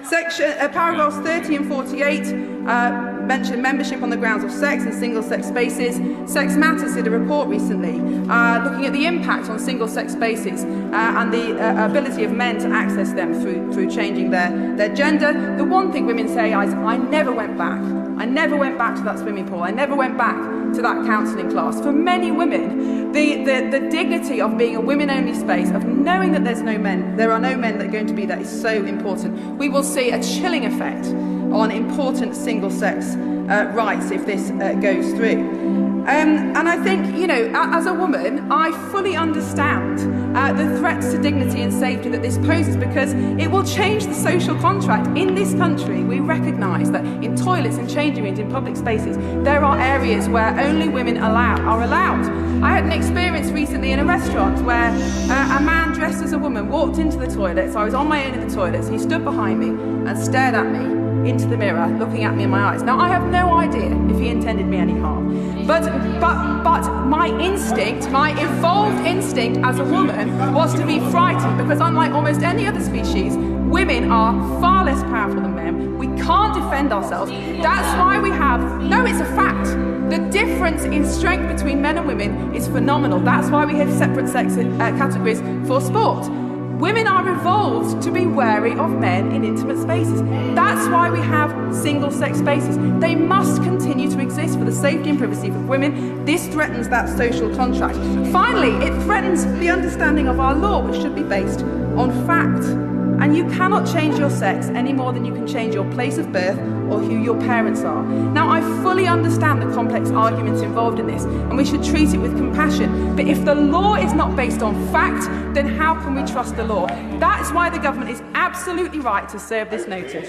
Paragraphs 30 and 48 mention membership on the grounds of sex in single-sex spaces. Sex Matters did a report recently looking at the impact on single-sex spaces and the ability of men to access them through changing their gender. The one thing women say is, I never went back. I never went back to that swimming pool. I never went back to that counselling class. For many women, the dignity of being a women-only space, of knowing that there are no men that are going to be there, is so important. We will see a chilling effect on important single-sex rights if this goes through. And I think, you know, as a woman, I fully understand the threats to dignity and safety that this poses, because it will change the social contract. In this country, we recognise that in toilets and changing rooms, in public spaces, there are areas where only women are allowed. I had an experience recently in a restaurant where a man dressed as a woman walked into the toilets. I was on my own in the toilets. He stood behind me and stared at me into the mirror, looking at me in my eyes. Now, I have no idea if he intended me any harm, but my instinct, my evolved instinct as a woman, was to be frightened, because unlike almost any other species, women are far less powerful than men. We can't defend ourselves. That's why we have, no, it's a fact. The difference in strength between men and women is phenomenal. That's why we have separate sex categories for sport. Women are evolved to be wary of men in intimate spaces. That's why we have single-sex spaces. They must continue to exist for the safety and privacy of women. This threatens that social contract. Finally, it threatens the understanding of our law, which should be based on fact. And you cannot change your sex any more than you can change your place of birth or who your parents are. Now, I fully understand the complex arguments involved in this, and we should treat it with compassion. But if the law is not based on fact, then how can we trust the law? That's why the government is absolutely right to serve this notice.